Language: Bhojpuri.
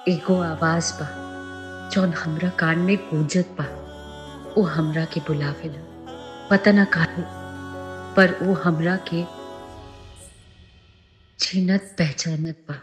एगो आवाज बा जौन हमरा कान में गूंजत बा। वो हमरा के बुलावेला, पता ना काहे, पर वो हमरा के छीनत पहचानत बा।